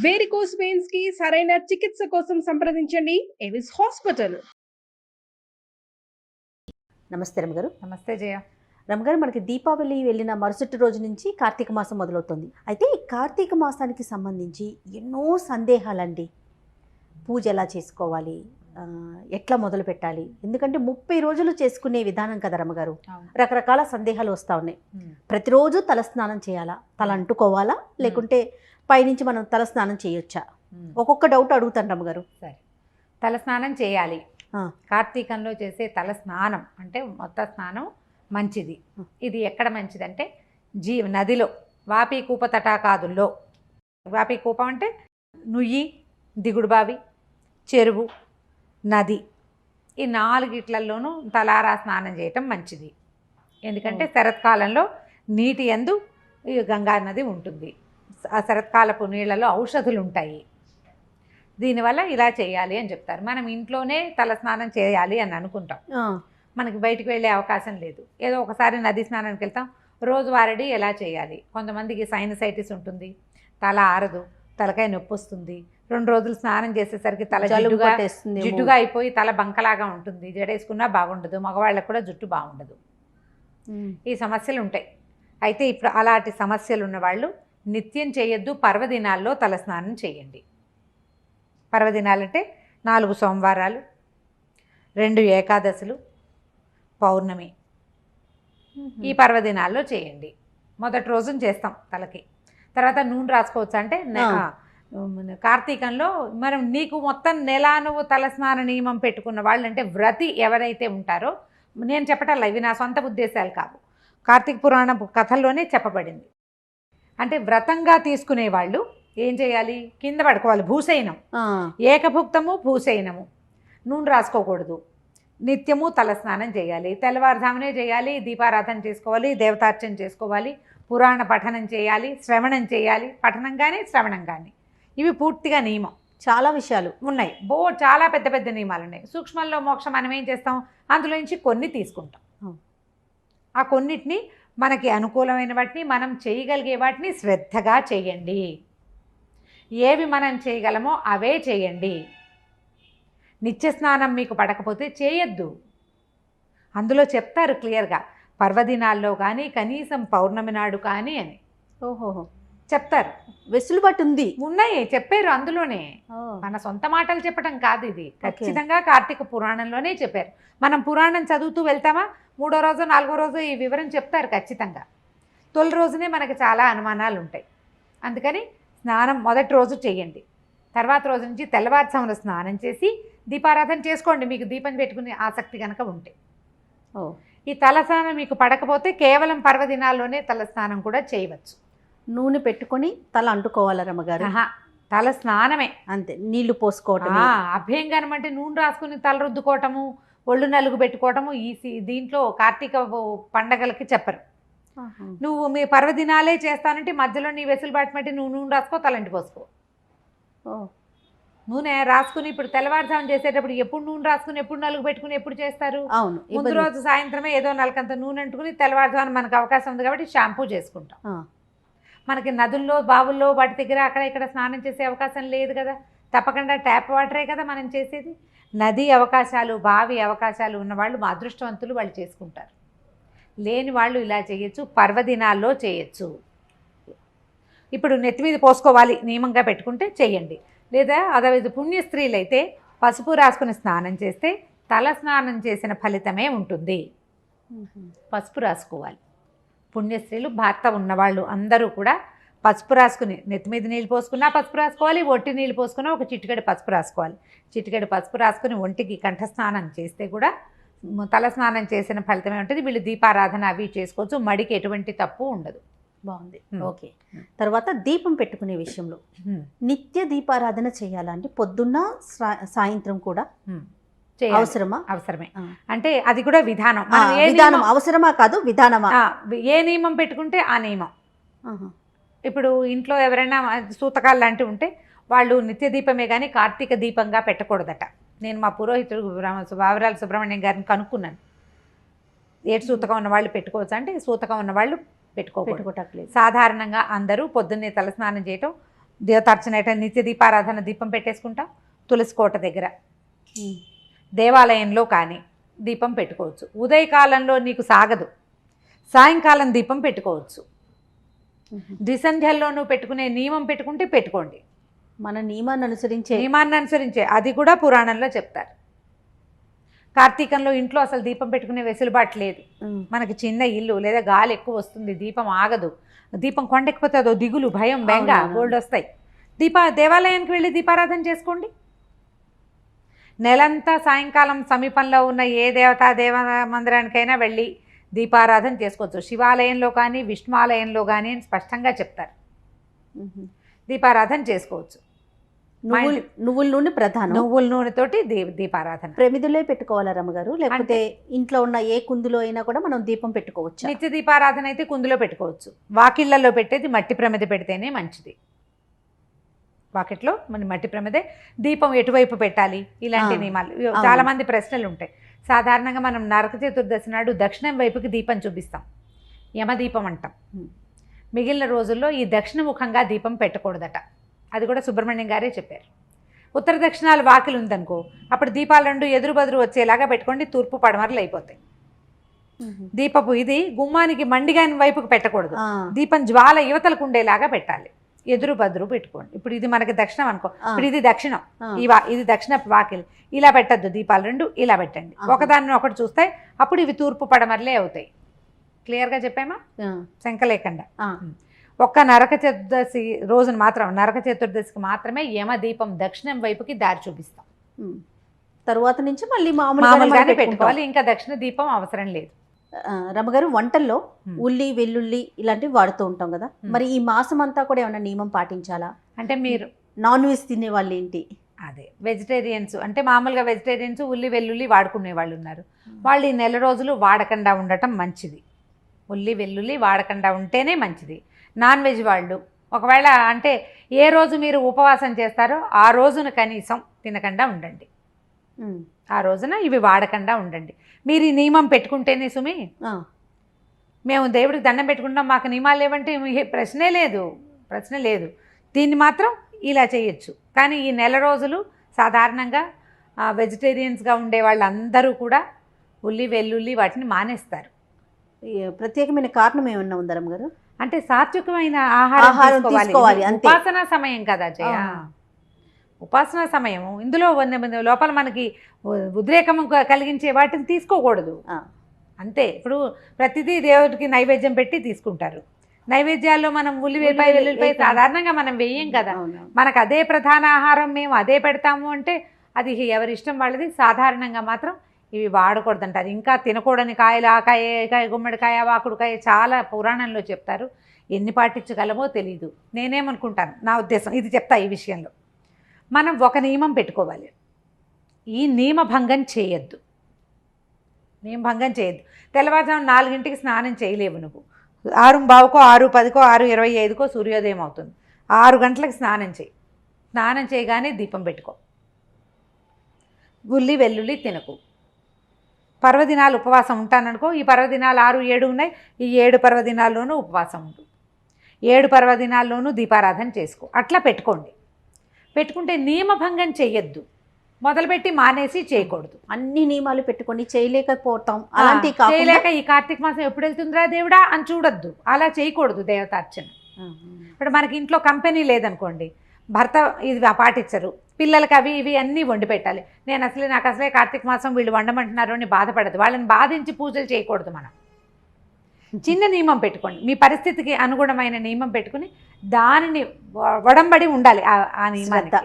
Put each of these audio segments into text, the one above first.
Varicose veins కి సరైన చికిత్స కోసం సంప్రదించండి ఎవిస్ హాస్పిటల్. నమస్తే రమగారు. నమస్తే జయ. రమగారు, మనకి దీపావళి వెళ్ళిన మరుసటి రోజు నుంచి కార్తీక మాసం మొదలవుతుంది. అయితే ఈ కార్తీక మాసానికి సంబంధించి ఎన్నో సందేహాలండి. పూజ ఎలా చేసుకోవాలి, ఎట్లా మొదలు పెట్టాలి, ఎందుకంటే 30 రోజులు చేసుకునే విధానం కదా రమగారు. రకరకాల సందేహాలు వస్తూ ఉన్నాయి. ప్రతిరోజు తలస్నానం చేయాలా, తల అంటుకోవాలా, లేకుంటే పైనుంచి మనం తలస్నానం చేయొచ్చా? ఒక్కొక్క డౌట్ అడుగుతాను రమగారు. సరే, తలస్నానం చేయాలి. కార్తీకంలో చేసే తల స్నానం అంటే మొత్తం స్నానం మంచిది. ఇది ఎక్కడ మంచిదంటే నదిలో, వాపి కూప తటాకాదుల్లో. వాపి కూపం అంటే నుయ్యి, దిగుడుబావి, చెరువు, నది, ఈ 4 తలారా స్నానం చేయటం మంచిది. ఎందుకంటే శరత్కాలంలో నీటి యందు ఈ గంగా నది ఉంటుంది. ఆ శరత్కాలపు నీళ్లలో ఔషధులు ఉంటాయి. దీనివల్ల ఇలా చేయాలి అని చెప్తారు. మనం ఇంట్లోనే తల స్నానం చేయాలి అని అనుకుంటాం, మనకి బయటికి వెళ్ళే అవకాశం లేదు. ఏదో ఒకసారి నది స్నానానికి వెళ్తాం. రోజువారీ ఎలా చేయాలి? కొంతమందికి సైనసైటిస్ ఉంటుంది, తల ఆరదు, తలకాయ నొప్పి వస్తుంది. 2 రోజులు స్నానం చేసేసరికి తల జిడ్డుగా అయిపోయి తల బంకలాగా ఉంటుంది. జడేసుకున్నా బాగుండదు, మగవాళ్ళకు కూడా జుట్టు బాగుండదు. ఈ సమస్యలు ఉంటాయి. అయితే ఇప్పుడు అలాంటి సమస్యలు ఉన్నవాళ్ళు నిత్యం చేయొద్దు, పర్వదినాల్లో తలస్నానం చేయండి. పర్వదినాలంటే 4 సోమవారాలు, 2 ఏకాదశులు, పౌర్ణమి, ఈ పర్వదినాల్లో చేయండి. మొదటి రోజున చేస్తాం తలకి, తర్వాత నూనె రాసుకోవచ్చు. అంటే కార్తీకంలో మనం నీకు మొత్తం నెల నువ్వు తలస్నాన నియమం పెట్టుకున్న వాళ్ళు, అంటే వ్రతి ఎవరైతే ఉంటారో, నేను చెప్పటల్లా, ఇవి నా సొంత ఉద్దేశాలు కావు, కార్తీక పురాణ కథల్లోనే చెప్పబడింది. అంటే వ్రతంగా తీసుకునే వాళ్ళు ఏం చేయాలి? కింద పడుకోవాలి, భూశయనం, ఏకభుక్తము భూశయనము, నూనె రాసుకోకూడదు, నిత్యము తలస్నానం చేయాలి, తెల్లవారుజామునే చేయాలి, దీపారాధన చేసుకోవాలి, దేవతార్చన చేసుకోవాలి, పురాణ పఠనం చేయాలి, శ్రవణం చేయాలి. పఠనం కానీ శ్రవణం కానీ ఇవి పూర్తిగా నియమం. చాలా విషయాలు ఉన్నాయి, చాలా పెద్ద పెద్ద నియమాలు ఉన్నాయి. సూక్ష్మంలో మోక్షం మనం ఏం చేస్తాం? అందులో నుంచి కొన్ని తీసుకుంటాం. ఆ కొన్నిటిని, మనకి అనుకూలమైన వాటిని, మనం చేయగలిగే వాటిని శ్రద్ధగా చేయండి. ఏవి మనం చేయగలమో అవే చేయండి. నిత్య స్నానం మీకు పడకపోతే చేయొద్దు. అందులో చెప్తారు క్లియర్గా, పర్వదినాల్లో కానీ కనీసం పౌర్ణమి నాడు కానీ అని చెప్తారు. వెసులుబాటు ఉంది, ఉన్నాయి, చెప్పారు అందులోనే. మన సొంత మాటలు చెప్పడం కాదు ఇది, ఖచ్చితంగా కార్తీక పురాణంలోనే చెప్పారు. మనం పురాణం చదువుతూ వెళ్తామా, 3వ రోజు 4వ రోజు ఈ వివరం చెప్తారు ఖచ్చితంగా. తొలి రోజునే మనకి చాలా అనుమానాలు ఉంటాయి. అందుకని స్నానం మొదటి రోజు చేయండి. తర్వాత రోజు నుంచి తెల్లవారుజామున స్నానం చేసి దీపారాధన చేసుకోండి, మీకు దీపం పెట్టుకునే ఆసక్తి కనుక ఉంటే. ఈ తలస్నానం మీకు పడకపోతే కేవలం పర్వదినాల్లోనే తలస్నానం కూడా చేయవచ్చు. నూనె పెట్టుకొని తల అంటుకోవాలి రమగారు? తల స్నానమే అంతే, నీళ్లు పోసుకోవటం. అభ్యంగనం అంటే నూనె రాసుకుని తల రుద్దుకోవటము, ఒళ్ళు నలుగు పెట్టుకోవటము దీంట్లో కార్తీక పండగలకి చెప్పరు. నువ్వు మీ పర్వదినాలే చేస్తానంటే మధ్యలో నీ వెసులుబాటు బట్టి నువ్వు నూనె రాసుకో, తలంటి పోసుకో. నూనె రాసుకుని ఇప్పుడు తెల్లవారుజాము చేసేటప్పుడు ఎప్పుడు నూనె రాసుకుని ఎప్పుడు నలుగు పెట్టుకుని ఎప్పుడు చేస్తారు? అవును, ముందు రోజు సాయంత్రమే ఏదో నలకంత నూనె అంటుకుని తెల్లవారుజామున మనకు అవకాశం ఉంది కాబట్టి షాంపూ చేసుకుంటాం. మనకి నదుల్లో, బావుల్లో, వాటి దగ్గర అక్కడ ఇక్కడ స్నానం చేసే అవకాశం లేదు కదా, తప్పకుండా ట్యాప్ వాటరే కదా మనం చేసేది. నది అవకాశాలు, బావి అవకాశాలు ఉన్నవాళ్ళు మా అదృష్టవంతులు, వాళ్ళు చేసుకుంటారు. లేని వాళ్ళు ఇలా చేయొచ్చు, పర్వదినాల్లో చేయొచ్చు. ఇప్పుడు నెత్తి మీద పోసుకోవాలి నియమంగా పెట్టుకుంటే చేయండి. లేదా అదవిధ పుణ్య స్త్రీలైతే పసుపు రాసుకుని స్నానం చేస్తే తల స్నానం చేసిన ఫలితమే ఉంటుంది. పసుపు రాసుకోవాలి. పుణ్యస్త్రీలు, భర్త ఉన్నవాళ్ళు అందరూ కూడా పసుపు రాసుకుని, నెత్తి మీద నీళ్ళు పోసుకున్నా పసుపు రాసుకోవాలి, ఒంటి నీళ్ళు పోసుకున్నా ఒక చిటికెడు పసుపు రాసుకోవాలి. చిటికెడు పసుపు రాసుకుని ఒంటికి కంఠస్నానం చేస్తే కూడా తల స్నానం చేసిన ఫలితమే ఉంటుంది. వీళ్ళు దీపారాధన అవి చేసుకోవచ్చు, మడికి ఎటువంటి తప్పు ఉండదు. బాగుంది, ఓకే. తర్వాత దీపం పెట్టుకునే విషయంలో నిత్య దీపారాధన చేయాలా అండి? పొద్దున్న సాయంత్రం కూడా అవసరమా? అవసరమే. అంటే అది కూడా విధానం, విధానం అవసరమా కాదు, విధానమా? ఏ నియమం పెట్టుకుంటే ఆ నియమం. ఇప్పుడు ఇంట్లో ఎవరైనా సూతకాలు లాంటివి ఉంటే వాళ్ళు నిత్య దీపమే కానీ కార్తీక దీపంగా పెట్టకూడదట. నేను మా పురోహితుడు వావరాల సుబ్రహ్మణ్యం గారిని కనుక్కున్నాను. ఏడు సూతకం ఉన్న వాళ్ళు పెట్టుకోవచ్చు అంటే, సూతకం ఉన్న వాళ్ళు పెట్టుకోకూడదు. సాధారణంగా అందరూ పొద్దున్నే తలస్నానం చేయటం, దేవతార్చన అయితే నిత్య దీపారాధన దీపం పెట్టేసుకుంటాం. తులసి కోట దగ్గర దేవాలయంలో కానీ దీపం పెట్టుకోవచ్చు. ఉదయకాలంలో నీకు సాగదు, సాయంకాలం దీపం పెట్టుకోవచ్చు. ద్విసంధ్యల్లో నువ్వు పెట్టుకునే నియమం పెట్టుకుంటే పెట్టుకోండి. మన నియమాన్ని అనుసరించే అది కూడా పురాణంలో చెప్తారు. కార్తీకంలో ఇంట్లో అసలు దీపం పెట్టుకునే వెసులుబాటు లేదు. మనకి చిన్న ఇల్లు లేదా గాలి ఎక్కువ వస్తుంది, దీపం ఆగదు. దీపం కొండెక్కిపోతే అదో దిగులు, భయం, బెంగ గోల్డ్ వస్తాయి. దేవాలయానికి వెళ్ళి దీపారాధన చేసుకోండి. నెలంతా సాయంకాలం సమీపంలో ఉన్న ఏ దేవ మందిరానికైనా వెళ్ళి దీపారాధన చేసుకోవచ్చు. శివాలయంలో కానీ విష్ణువాలయంలో కానీ అని స్పష్టంగా చెప్తారు. దీపారాధన చేసుకోవచ్చు. నువ్వుల నూనె ప్రధానం. నువ్వుల నూనెతోటి దీపారాధన. ప్రమిదిలో పెట్టుకోవాలా రమ్మగారు, లేకపోతే ఇంట్లో ఉన్న ఏ కుందులో అయినా కూడా మనం దీపం పెట్టుకోవచ్చు? నిత్య దీపారాధన అయితే కుందులో పెట్టుకోవచ్చు. వాకిళ్లలో పెట్టేది మట్టి ప్రమిద పెడితేనే మంచిది. వాకిట్లో మన మట్టి ప్రమిదే. దీపం ఎటువైపు పెట్టాలి ఇలాంటి నియమాలు చాలా మంది ప్రశ్నలు ఉంటాయి. సాధారణంగా మనం నరక చతుర్దశి నాడు దక్షిణం వైపుకి దీపం చూపిస్తాం, యమదీపం అంటాం. మిగిలిన రోజుల్లో ఈ దక్షిణముఖంగా దీపం పెట్టకూడదట. అది కూడా సుబ్రహ్మణ్యం గారే చెప్పారు. ఉత్తర దక్షిణాలు వాకిలు ఉందనుకో, అప్పుడు దీపాలు రెండు ఎదురు బదురు వచ్చేలాగా పెట్టుకోండి, తూర్పు పడమరలు అయిపోతాయి. దీపపు ఇది గుమ్మానికి మండిగాని వైపుకి పెట్టకూడదు, దీపం జ్వాల యువతలకు ఉండేలాగా పెట్టాలి. ఎదురు బదురు పెట్టుకోండి. ఇప్పుడు ఇది మనకి దక్షిణం అనుకో, ఇప్పుడు ఇది దక్షిణం, ఇది దక్షిణ వాకిలి, ఇలా పెట్టద్దు. దీపాలు రెండు ఇలా పెట్టండి, ఒకదాన్ని ఒకటి చూస్తే అప్పుడు ఇవి తూర్పు పడమరలే అవుతాయి. క్లియర్గా చెప్పామా? శంక లేకుండా. ఒక్క నరక చతుర్దశి రోజున మాత్రం, నరక చతుర్దశికి మాత్రమే యమదీపం దక్షిణం వైపుకి దారి చూపిస్తాం. తరువాత నుంచి మళ్ళీ మామూలుగానే పెట్టుకోవాలి, ఇంకా దక్షిణ దీపం అవసరం లేదు. రమ్మగారు, వంటల్లో ఉల్లి వెల్లుల్లి ఇలాంటివి వాడుతూ ఉంటాం కదా, మరి ఈ మాసం అంతా కూడా ఏమైనా నియమం పాటించాలా? అంటే మీరు నాన్ వెజ్ తినే వాళ్ళు ఏంటి? అదే వెజిటేరియన్స్ అంటే మామూలుగా వెజిటేరియన్స్ ఉల్లి వెల్లుల్లి వాడుకునే వాళ్ళు ఉన్నారు. వాళ్ళు ఈ నెల రోజులు వాడకుండా ఉండటం మంచిది. ఉల్లి వెల్లుల్లి వాడకుండా ఉంటేనే మంచిది. నాన్ వెజ్ వాళ్ళు ఒకవేళ అంటే ఏ రోజు మీరు ఉపవాసం చేస్తారో ఆ రోజున కనీసం తినకుండా ఉండండి. ఆ రోజున ఇవి వాడకుండా ఉండండి. మీరు ఈ నియమం పెట్టుకుంటేనే సుమి, మేము దేవుడికి దండం పెట్టుకుంటాం మాకు నియమాలు లేవంటే ప్రశ్నే లేదు. దీన్ని మాత్రం ఇలా చేయొచ్చు. కానీ ఈ నెల రోజులు సాధారణంగా వెజిటేరియన్స్గా ఉండే వాళ్ళందరూ కూడా ఉల్లి వెల్లుల్లి వాటిని మానేస్తారు. ప్రత్యేకమైన కారణం ఏమన్నా ఉందా రమ్మగారు? అంటే సాత్వికమైన ఆహారం తీసుకోవాలి. ఉపాసనా సమయం కదా జయ, ఉపాసనా సమయము. ఇందులో లోపల మనకి ఉద్రేకం కలిగించే వాటిని తీసుకోకూడదు అంతే. ఇప్పుడు ప్రతిదీ దేవుడికి నైవేద్యం పెట్టి తీసుకుంటారు. నైవేద్యాల్లో మనం వెల్లుల్లిపాయ సాధారణంగా మనం వేయం కదా, మనకు అదే ప్రధాన ఆహారం, మేము అదే పెడతాము అంటే అది ఎవరి ఇష్టం వాళ్ళది. సాధారణంగా మాత్రం ఇవి వాడకూడదంటారు. ఇంకా తినకూడని కాయలు, ఆకాయ, గుమ్మడికాయ, వాకుడుకాయ చాలా పురాణంలో చెప్తారు. ఎన్ని పాటించగలమో తెలీదు. నేనేమనుకుంటాను, నా ఉద్దేశం ఇది చెప్తా. ఈ విషయంలో మనం ఒక నియమం పెట్టుకోవాలి, ఈ నియమభంగం చేయొద్దు. తెల్లవారుజాము 4 స్నానం చేయలేవు నువ్వు. 6:15కో 6:10కో 6:25కో సూర్యోదయం అవుతుంది. 6 గంటలకు స్నానం చేయి. స్నానం చేయగానే దీపం పెట్టుకో. ఉల్లి వెల్లుల్లి తినకు. పర్వదినాలు ఉపవాసం ఉంటాననుకో, ఈ పర్వదినాలు 6, 7 ఉన్నాయి. ఈ 7 పర్వదినాల్లోనూ ఉపవాసం ఉండు. 7 పర్వదినాల్లోనూ దీపారాధన చేసుకో. అట్లా పెట్టుకుంటే నియమభంగం చెయ్యొద్దు. మొదలుపెట్టి మానేసి చేయకూడదు. అన్ని నియమాలు పెట్టుకొని చేయలేకపోతాం. అలాంటి చేయలేక ఈ కార్తీక మాసం ఎప్పుడు వెళ్తుందిరా దేవుడా అని చూడొద్దు. అలా చేయకూడదు దేవతార్చన. ఇప్పుడు మనకి ఇంట్లో కంపెనీ లేదనుకోండి, భర్త ఇది పాటించరు, పిల్లలకి అవి ఇవి అన్నీ వండి పెట్టాలి. నాకు అసలే కార్తీక మాసం వీళ్ళు వండమంటున్నారు అని బాధపడదు. వాళ్ళని బాధించి పూజలు చేయకూడదు. మనం చిన్న నియమం పెట్టుకోండి, మీ పరిస్థితికి అనుగుణమైన నియమం పెట్టుకుని దానిని వడంబడి ఉండాలి. ఆ నియమానికి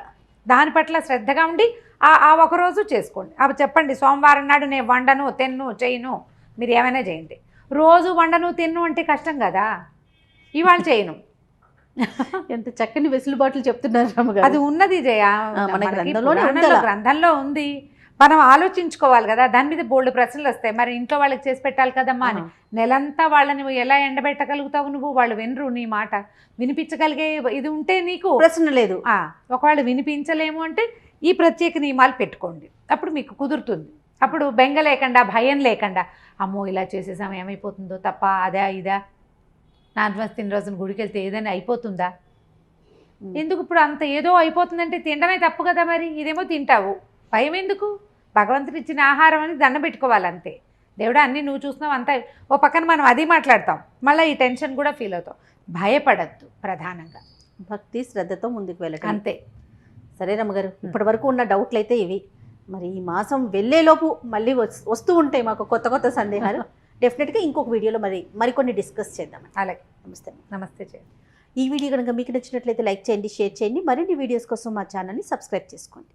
దాని పట్ల శ్రద్ధగా ఉండి ఆ ఒకరోజు చేసుకోండి. అవి చెప్పండి, సోమవారం నాడు నేను వండను, తిన్ను, చేయను, మీరు ఏమైనా చేయండి. రోజు వండను తిన్ను అంటే కష్టం కదా, ఇవాళ చేయను. ఎంత చక్కని వెసులుబాట్లు చెప్తున్నారు. అది ఉన్నది జయ, గ్రంథంలో ఉంది. మనం ఆలోచించుకోవాలి కదా, దాని మీద బోల్డ్ ప్రశ్నలు వస్తాయి. మరి ఇంట్లో వాళ్ళకి చేసి పెట్టాలి కదమ్మా అని. నెలంతా వాళ్ళని ఎలా ఎండబెట్టగలుగుతావు నువ్వు? వాళ్ళు వినరు నీ మాట. వినిపించగలిగే ఇది ఉంటే నీకు ప్రశ్న లేదు. ఒకవేళ వినిపించలేము అంటే ఈ ప్రత్యేక నియమాలు పెట్టుకోండి, అప్పుడు మీకు కుదురుతుంది. అప్పుడు బెంగ లేకుండా, భయం లేకుండా, అమ్మో ఇలా చేసేసాం ఏమైపోతుందో, తప్ప అదా ఇదా, నాన్ వెజ్ తిన్న రోజున గుడికి వెళ్తే ఏదైనా అయిపోతుందా, ఎందుకు ఇప్పుడు అంత ఏదో అయిపోతుందంటే తినడమే తప్పు కదా, మరి ఇదేమో తింటావు, భయం ఎందుకు? భగవంతుడు ఇచ్చిన ఆహారం అని దండం పెట్టుకోవాలి అంతే. దేవుడా అన్నీ నువ్వు చూస్తున్నావు అంతా, ఓ పక్కన మనం అది మాట్లాడతాం, మళ్ళీ ఈ టెన్షన్ కూడా ఫీల్ అవుతాం. భయపడద్దు, ప్రధానంగా భక్తి శ్రద్ధతో ముందుకు వెళ్ళటం అంతే. సరే రమ్మగారు, ఇప్పటి వరకు ఉన్న డౌట్లు అయితే ఇవి. మరి ఈ మాసం వెళ్ళేలోపు మళ్ళీ వస్తూ ఉంటాయి మాకు కొత్త కొత్త సందేహాలు. డెఫినెట్గా ఇంకొక వీడియోలో మరికొన్ని డిస్కస్ చేద్దాం. అలాగే, నమస్తే. నమస్తే చేయండి. ఈ వీడియో కనుక మీకు నచ్చినట్లయితే లైక్ చేయండి, షేర్ చేయండి. మరిన్ని వీడియోస్ కోసం మా ఛానల్ని సబ్స్క్రైబ్ చేసుకోండి.